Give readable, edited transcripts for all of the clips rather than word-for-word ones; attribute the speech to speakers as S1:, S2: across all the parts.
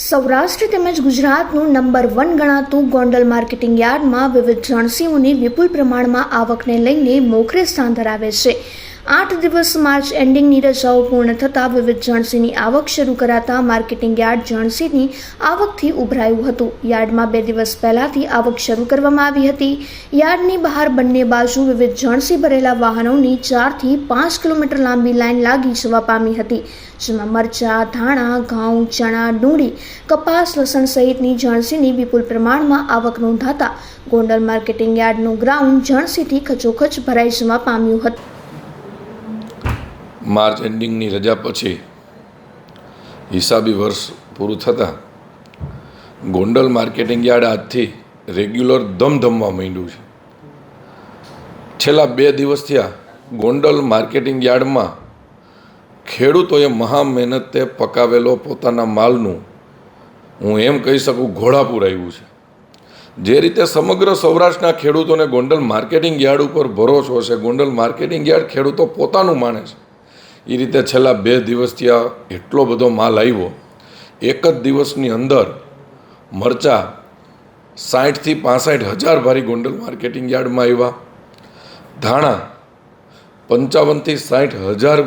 S1: સૌરાષ્ટ્ર તેમજ ગુજરાતનું number 1 ગણાતું Gondal marketing યાર્ડમાં વિવિધ જણસીઓની વિપુલ પ્રમાણમાં આવકને લઈને મોખરે સ્થાન ધરાવે છે. 8 દિવસ માર્ચ એન્ડિંગની રજાઓ પૂર્ણ થતાં વિવિધ જણસીની આવક શરૂ કરાતા માર્કેટિંગ યાર્ડ જણસીની આવકથી ઉભરાયું હતું. યાર્ડમાં 2 દિવસ પહેલાથી આવક શરૂ કરવામાં આવી હતી. યાર્ડની બહાર બંને બાજુ વિવિધ જણસી ભરેલા વાહનોની 4 થી 5 કિલોમીટર લાંબી લાઇન લાગી જવા પામી હતી, જેમાં મરચા, ધાણા, ઘઉં, ચણા, ડુંગળી, કપાસ, લસણ સહિતની જણસીની વિપુલ પ્રમાણમાં આવક નોંધાતા ગોંડલ માર્કેટિંગ યાર્ડનું ગ્રાઉન્ડ જણસીથી ખચોખચ ભરાઈ જવા પામ્યું હતું.
S2: માર્ચ એન્ડિંગની રજા પછી હિસાબી વર્ષ પૂરું થતાં ગોંડલ માર્કેટિંગ યાર્ડ આજથી રેગ્યુલર ધમધમવા માંડ્યું છે. છેલ્લા 2 દિવસથી આ ગોંડલ માર્કેટિંગ યાર્ડમાં ખેડૂતોએ મહા મહેનતે પકાવેલો પોતાના માલનું, હું એમ કહી શકું, ઘોડાપૂર આવ્યું છે. જે રીતે સમગ્ર સૌરાષ્ટ્રના ખેડૂતોને ગોંડલ માર્કેટિંગ યાર્ડ ઉપર ભરોસો છે, ગોંડલ માર્કેટિંગ યાર્ડ ખેડૂતો પોતાનું માને છે, એ રીતે છેલ્લા 2 દિવસથી આ એટલો બધો માલ આવ્યો. એક જ દિવસની અંદર મરચા 60 થી 65 હજાર ભારી ગોંડલ માર્કેટિંગ યાર્ડમાં આવ્યા. ધાણા 55 થી 60 હજાર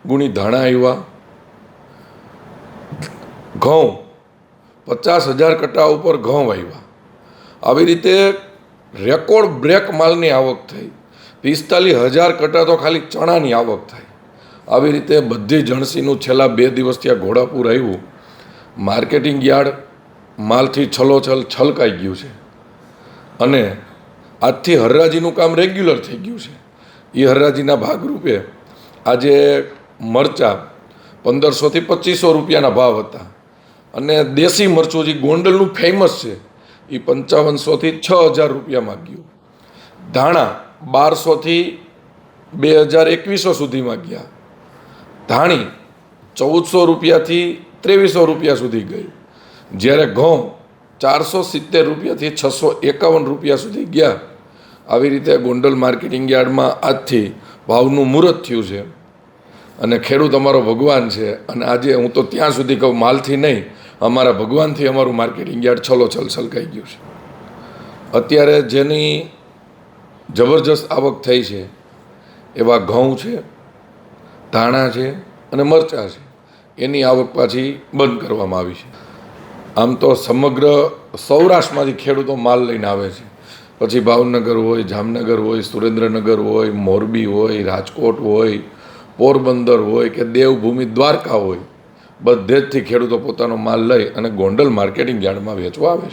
S2: ગુણી ધાણા આવ્યા. ઘઉં 50,000 કટ્ટા ઉપર ઘઉં આવ્યા. આવી રીતે રેકોર્ડ બ્રેક માલની આવક થઈ. 45,000 કટ્ટા તો ખાલી ચણાની આવક થઈ. આવી રીતે બધી જણસીનું છેલ્લા 2 દિવસથી આ ઘોડાપૂર આવ્યું. માર્કેટિંગ યાર્ડ માલથી છલોછલ છલકાઈ ગયું છે અને આજથી હરાજીનું કામ રેગ્યુલર થઈ ગયું છે. એ હરાજીના ભાગરૂપે આજે મરચાં 1500 થી 2500 રૂપિયાના ભાવ હતા અને દેશી મરચું જે ગોંડલનું ફેમસ છે એ 5500 થી 6000 રૂપિયામાં ગયું. ધાણા 1200 થી 2000-2100 સુધીમાં ગયા. ધાણી 1400 રૂપિયાથી 2300 રૂપિયા સુધી ગઈ. જ્યારે ઘઉં 470 રૂપિયાથી 651 રૂપિયા સુધી ગયા. આવી રીતે ગોંડલ માર્કેટિંગ યાર્ડમાં આજથી ભાવનું મુહૂર્ત થયું છે અને ખેડૂત અમારો ભગવાન છે. અને આજે હું તો ત્યાં સુધી કહું, માલથી નહીં, અમારા ભગવાનથી અમારું માર્કેટિંગ યાર્ડ છલોછલ છલકાઈ ગયું છે. અત્યારે જેની જબરજસ્ત આવક થઈ છે એવા ઘઉં છે, ધાણા છે અને મરચાં છે. એની આવક પાછી બંધ કરવામાં આવી છે. આમ તો સમગ્ર સૌરાષ્ટ્રમાંથી ખેડૂતો માલ લઈને આવે છે. પછી ભાવનગર હોય, જામનગર હોય, સુરેન્દ્રનગર હોય, મોરબી હોય, રાજકોટ હોય, પોરબંદર હોય કે દેવભૂમિ દ્વારકા હોય, બધેથી ખેડૂતો પોતાનો માલ લઈ અને ગોંડલ માર્કેટિંગ યાર્ડમાં વેચવા આવે છે.